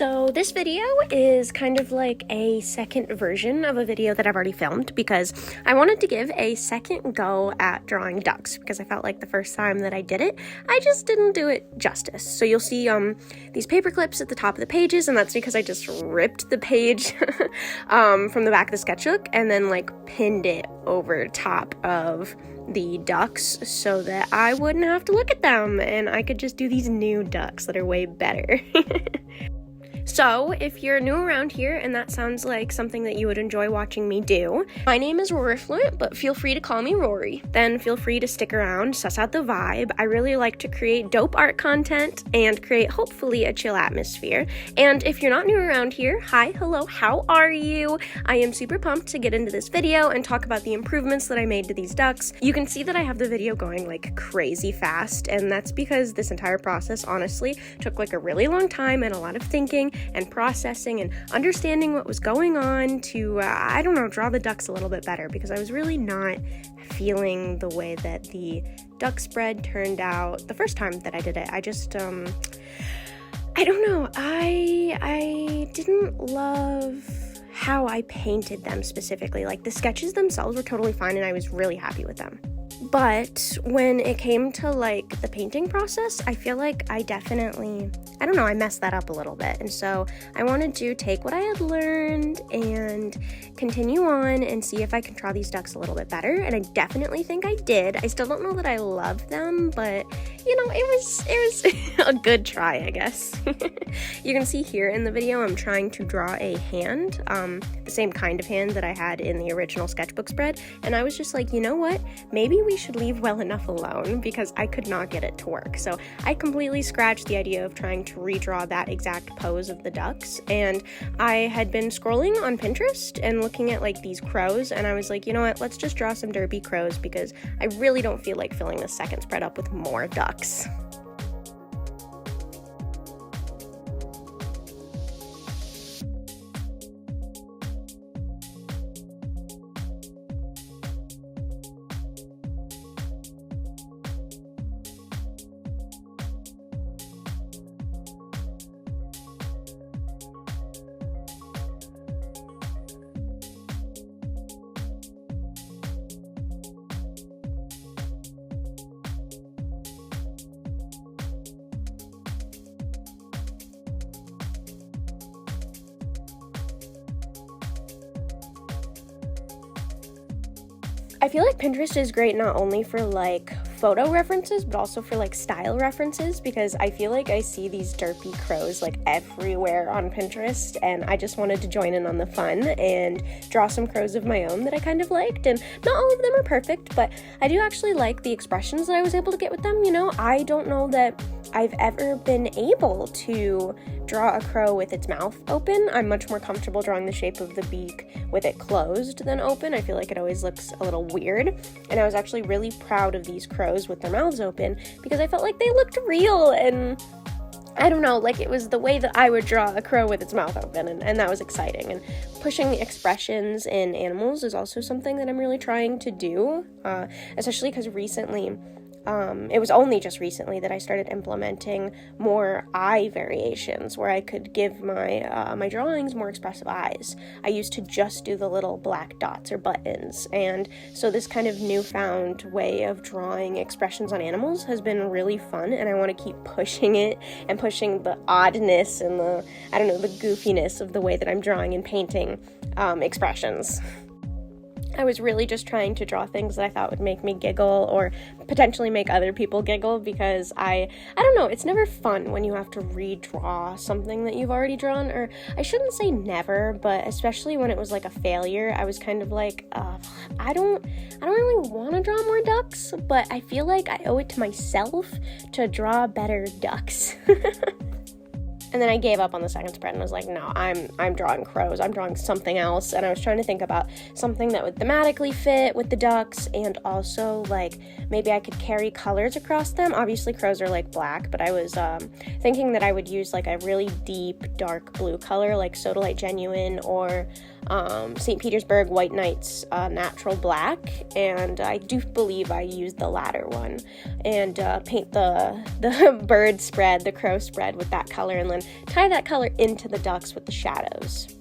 So this video is kind of like a second version of a video that I've already filmed because I wanted to give a second go at drawing ducks because I felt like the first time that I did it, I just didn't do it justice. So you'll see these paper clips at the top of the pages, and that's because I just ripped the page from the back of the sketchbook and then like pinned it over top of the ducks so that I wouldn't have to look at them and I could just do these new ducks that are way better. So, if you're new around here and that sounds like something that you would enjoy watching me do, my name is Rory Fluent, but feel free to call me Rory. Then feel free to stick around, suss out the vibe. I really like to create dope art content and create hopefully a chill atmosphere. And if you're not new around here, hi, hello, how are you? I am super pumped to get into this video and talk about the improvements that I made to these ducks. You can see that I have the video going like crazy fast, and that's because this entire process honestly took like a really long time and a lot of thinking and processing and understanding what was going on to, I don't know, draw the ducks a little bit better because I was really not feeling the way that the duck spread turned out the first time that I did it. I just, I don't know, I didn't love how I painted them specifically. Like the sketches themselves were totally fine and I was really happy with them. But when it came to like the painting process, I feel like I definitely, I don't know, I messed that up a little bit. And so I wanted to take what I had learned and continue on and see if I can draw these ducks a little bit better. And I definitely think I did. I still don't know that I love them, but you know, it was a good try, I guess. You can see here in the video, I'm trying to draw a hand, the same kind of hand that I had in the original sketchbook spread. And I was just like, you know what? Maybe we should leave well enough alone because I could not get it to work. So I completely scratched the idea of trying to redraw that exact pose of the ducks. And I had been scrolling on Pinterest and looking at like these crows, and I was like, you know what? Let's just draw some derpy crows because I really don't feel like filling the second spread up with more ducks. I feel like Pinterest is great not only for like photo references, but also for like style references, because I feel like I see these derpy crows like everywhere on Pinterest, and I just wanted to join in on the fun and draw some crows of my own that I kind of liked. And not all of them are perfect, but I do actually like the expressions that I was able to get with them. You know, I don't know that I've ever been able to draw a crow with its mouth open. I'm much more comfortable drawing the shape of the beak with it closed than open. I feel like it always looks a little weird, and I was actually really proud of these crows with their mouths open because I felt like they looked real, and I don't know, like it was the way that I would draw a crow with its mouth open, and that was exciting. And pushing expressions in animals is also something that I'm really trying to do, especially because recently, it was only just recently that I started implementing more eye variations where I could give my drawings more expressive eyes. I used to just do the little black dots or buttons, and so this kind of newfound way of drawing expressions on animals has been really fun, and I want to keep pushing it and pushing the oddness and the, I don't know, the goofiness of the way that I'm drawing and painting expressions. I was really just trying to draw things that I thought would make me giggle or potentially make other people giggle, because I don't know, it's never fun when you have to redraw something that you've already drawn, or I shouldn't say never, but especially when it was like a failure, I was kind of like, I don't really want to draw more ducks, but I feel like I owe it to myself to draw better ducks. And then I gave up on the second spread and was like, no, I'm drawing crows. I'm drawing something else. And I was trying to think about something that would thematically fit with the ducks, and also like maybe I could carry colors across them. Obviously crows are like black, but I was thinking that I would use like a really deep dark blue color like Sodalite Genuine or St. Petersburg White Knights Natural Black, and I do believe I used the latter one, and paint the bird spread, the crow spread with that color, and then tie that color into the ducks with the shadows.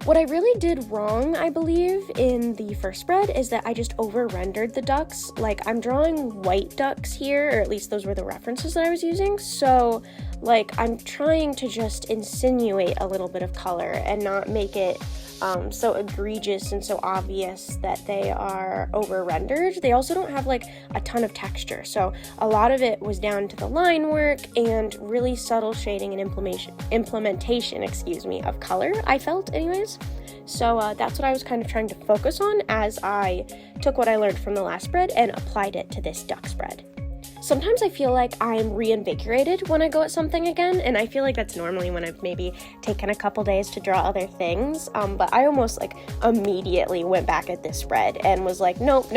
What I really did wrong, I believe, in the first spread is that I just over-rendered the ducks. Like, I'm drawing white ducks here, or at least those were the references that I was using, so, like, I'm trying to just insinuate a little bit of color and not make it so egregious and so obvious that they are over-rendered. They also don't have, like, a ton of texture, so a lot of it was down to the line work and really subtle shading and implementation, of color, I felt, anyways. So that's what I was kind of trying to focus on as I took what I learned from the last spread and applied it to this duck spread. Sometimes I feel like I'm reinvigorated when I go at something again, and I feel like that's normally when I've maybe taken a couple days to draw other things, but I almost like immediately went back at this spread and was like, nope,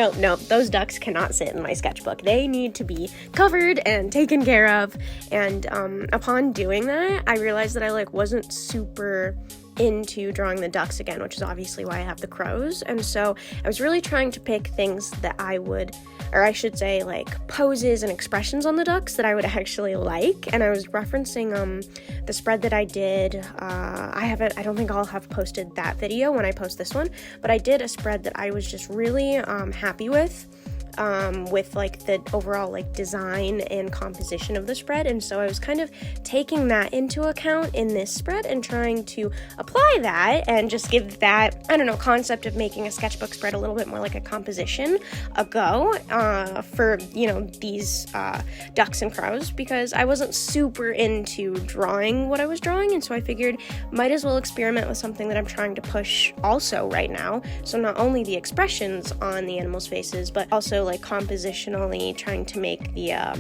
those ducks cannot sit in my sketchbook. They need to be covered and taken care of, and upon doing that, I realized that I wasn't super into drawing the ducks again, which is obviously why I have the crows. And so I was really trying to pick things that I would, or I should say poses and expressions on the ducks that I would actually like. And I was referencing the spread that I did. I don't think I'll have posted that video when I post this one, but I did a spread that I was just really happy with the overall design and composition of the spread, and so I was kind of taking that into account in this spread and trying to apply that and just give that, concept of making a sketchbook spread a little bit more like a composition a go for, these ducks and crows, because I wasn't super into drawing what I was drawing, and so I figured might as well experiment with something that I'm trying to push also right now. So not only the expressions on the animals' faces, but also compositionally trying to make the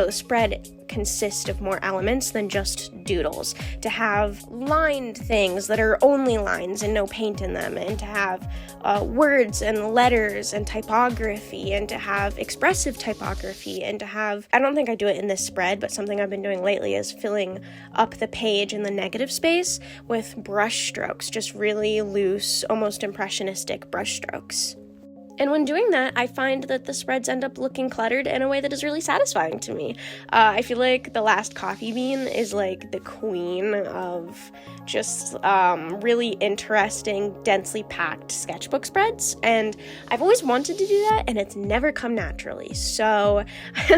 spread consist of more elements than just doodles, to have lined things that are only lines and no paint in them, and to have words and letters and typography, and to have expressive typography, and to have, I don't think I do it in this spread, but something I've been doing lately is filling up the page in the negative space with brush strokes, just really loose, almost impressionistic brush strokes. And when doing that, I find that the spreads end up looking cluttered in a way that is really satisfying to me. I feel like the last coffee bean is the queen of just really interesting, densely packed sketchbook spreads, and I've always wanted to do that, and it's never come naturally. So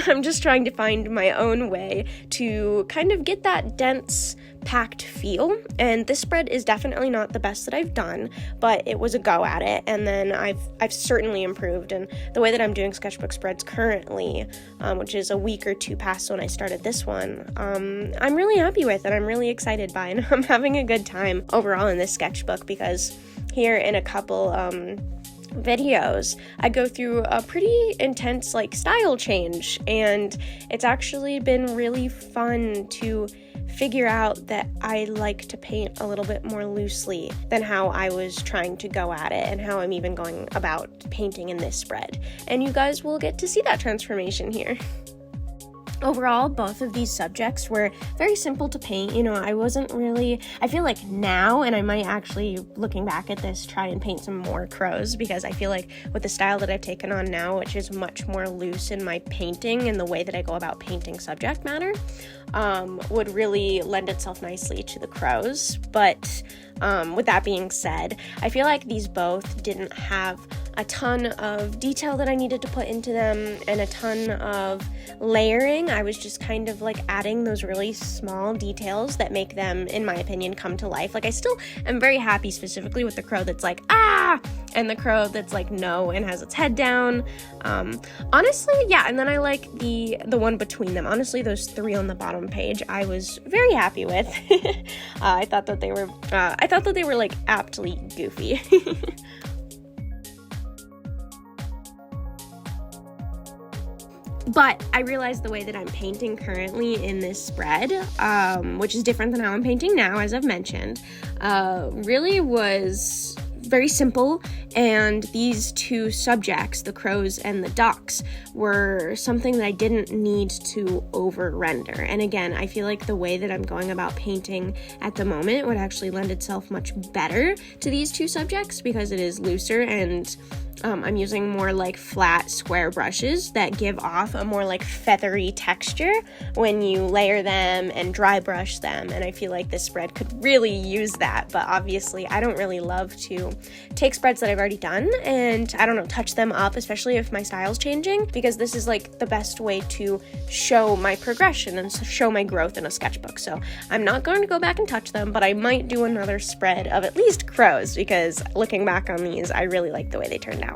I'm just trying to find my own way to kind of get that dense, packed feel, and this spread is definitely not the best that I've done, but it was a go at it, and then I've certainly improved, and the way that I'm doing sketchbook spreads currently, which is a week or two past when I started this one, I'm really happy with, and I'm really excited by, and I'm having a good time overall in this sketchbook, because here in a couple videos I go through a pretty intense style change, and it's actually been really fun to figure out that I like to paint a little bit more loosely than how I was trying to go at it, and how I'm even going about painting in this spread. And you guys will get to see that transformation here. Overall, both of these subjects were very simple to paint. I feel like now, and I might actually, looking back at this, try and paint some more crows, because I feel like with the style that I've taken on now, which is much more loose in my painting and the way that I go about painting subject matter, would really lend itself nicely to the crows. But with that being said, I feel like these both didn't have a ton of detail that I needed to put into them and a ton of layering. I was just kind of adding those really small details that make them, in my opinion, come to life. I still am very happy specifically with the crow that's ah, and the crow that's no and has its head down. Honestly, yeah, and then I like the one between them. Honestly, those three on the bottom page, I was very happy with. I thought that they were aptly goofy. But I realized the way that I'm painting currently in this spread, which is different than how I'm painting now, as I've mentioned, really was very simple And these two subjects, the crows and the ducks, were something that I didn't need to over render. And again, I feel like the way that I'm going about painting at the moment would actually lend itself much better to these two subjects because it is looser, and I'm using more like flat square brushes that give off a more like feathery texture when you layer them and dry brush them, and I feel like this spread could really use that. But obviously I don't really love to take spreads that I've already done and, I don't know, touch them up, especially if my style's changing, because this is like the best way to show my progression and show my growth in a sketchbook. So I'm not going to go back and touch them, but I might do another spread of at least crows, because looking back on these, I really like the way they turned out.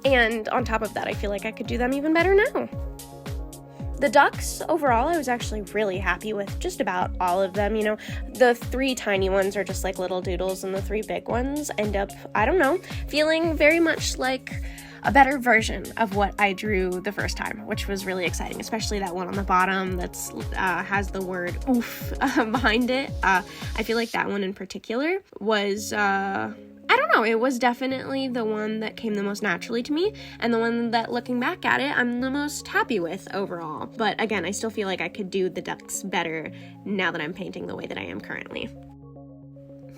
And on top of that, I feel like I could do them even better now. The ducks, overall, I was actually really happy with just about all of them. You know, the 3 tiny ones are just like little doodles, and the 3 big ones end up, I don't know, feeling very much like a better version of what I drew the first time, which was really exciting, especially that one on the bottom that's has the word oof behind it. I feel like that one in particular was I don't know, it was definitely the one that came the most naturally to me, and the one that, looking back at it, I'm the most happy with overall. But again, I still feel like I could do the ducks better now that I'm painting the way that I am currently.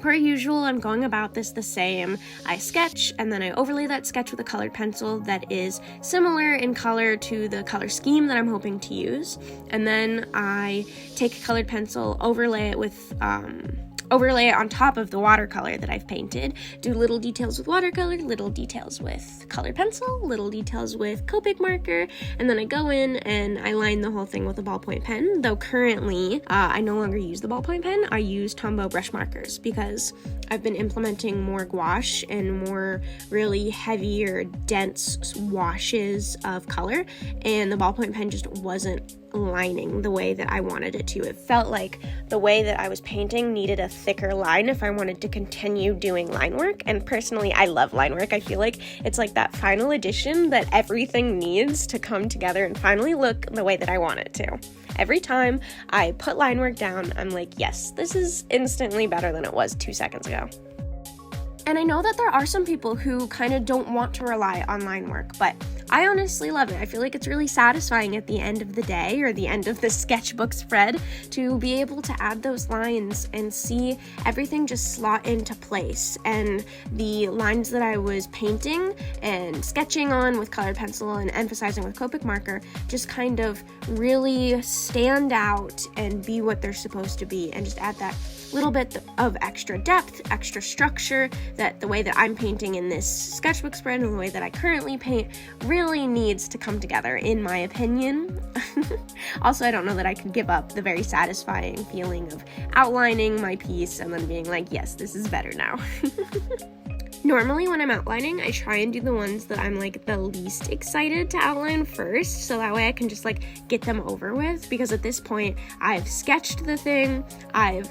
Per usual, I'm going about this the same. I sketch, and then I overlay that sketch with a colored pencil that is similar in color to the color scheme that I'm hoping to use. And then I take a colored pencil, overlay it on top of the watercolor that I've painted, do little details with watercolor, little details with colored pencil, little details with Copic marker, and then I go in and I line the whole thing with a ballpoint pen, though currently I no longer use the ballpoint pen. I use Tombow brush markers because I've been implementing more gouache and more really heavier, dense washes of color, and the ballpoint pen just wasn't lining the way that I wanted it to. It felt like the way that I was painting needed a thicker line if I wanted to continue doing line work, and personally I love line work. I feel like it's like that final addition that everything needs to come together and finally look the way that I want it to. Every time I put line work down, I'm like, yes, this is instantly better than it was 2 seconds ago. And I know that there are some people who kind of don't want to rely on line work, but I honestly love it. I feel like it's really satisfying at the end of the day, or the end of the sketchbook spread, to be able to add those lines and see everything just slot into place. And the lines that I was painting and sketching on with colored pencil and emphasizing with Copic marker just kind of really stand out and be what they're supposed to be, and just add that little bit of extra depth, extra structure that the way that I'm painting in this sketchbook spread and the way that I currently paint really needs to come together, in my opinion. Also, I don't know that I could give up the very satisfying feeling of outlining my piece and then being like, yes, this is better now. Normally when I'm outlining, I try and do the ones that I'm like the least excited to outline first, so that way I can just like get them over with, because at this point I've sketched the thing, I've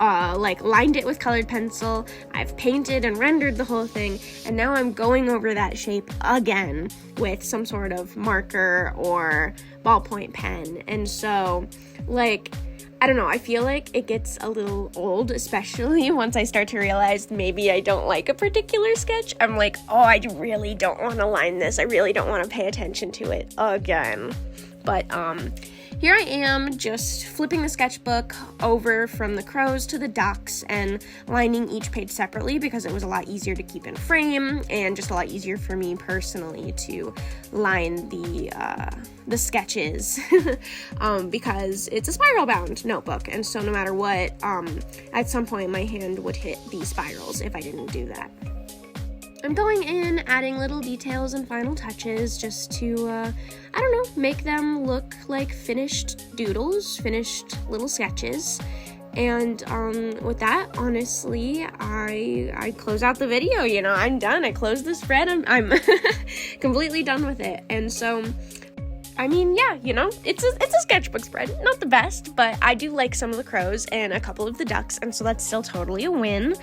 lined it with colored pencil, I've painted and rendered the whole thing, and now I'm going over that shape again with some sort of marker or ballpoint pen. And so, like, I don't know, I feel like it gets a little old, especially once I start to realize maybe I don't like a particular sketch. I'm like, oh, I really don't want to line this. I really don't want to pay attention to it again. But here I am, just flipping the sketchbook over from the crows to the ducks and lining each page separately, because it was a lot easier to keep in frame and just a lot easier for me personally to line the sketches because it's a spiral bound notebook, and so no matter what, at some point my hand would hit these spirals if I didn't do that. I'm going in, adding little details and final touches just to, I don't know, make them look like finished doodles, finished little sketches. And with that, honestly, I close out the video. You know, I'm done. I closed the spread. I'm completely done with it. And so, I mean, yeah, you know, it's a sketchbook spread. Not the best, but I do like some of the crows and a couple of the ducks, and so that's still totally a win.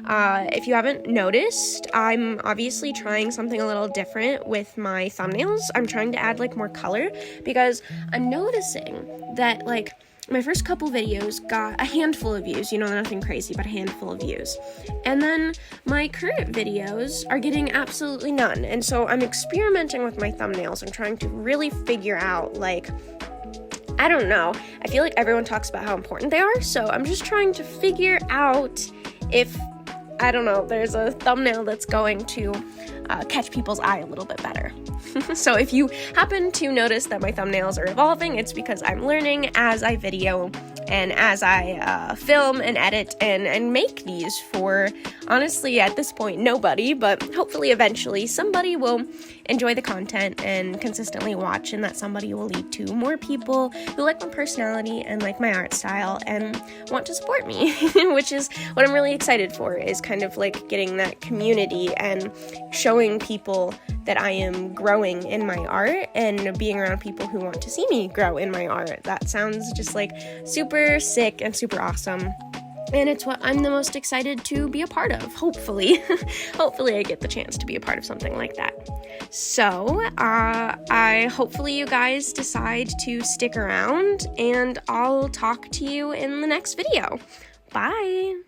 If you haven't noticed, I'm obviously trying something a little different with my thumbnails. I'm trying to add like more color because I'm noticing that like my first couple videos got a handful of views, nothing crazy, but a handful of views. And then my current videos are getting absolutely none. And so I'm experimenting with my thumbnails and trying to really figure out like, I don't know. I feel like everyone talks about how important they are. So I'm just trying to figure out if, I don't know, there's a thumbnail that's going to catch people's eye a little bit better. So if you happen to notice that my thumbnails are evolving, it's because I'm learning as I video and as I film and edit and make these for, honestly, at this point, nobody, but hopefully eventually somebody will enjoy the content and consistently watch, and that somebody will lead to more people who like my personality and like my art style and want to support me, which is what I'm really excited for, is kind of like getting that community and showing people that I am growing in my art and being around people who want to see me grow in my art. That sounds just like super sick and super awesome. And it's what I'm the most excited to be a part of, hopefully. Hopefully I get the chance to be a part of something like that. So, hopefully you guys decide to stick around, and I'll talk to you in the next video. Bye!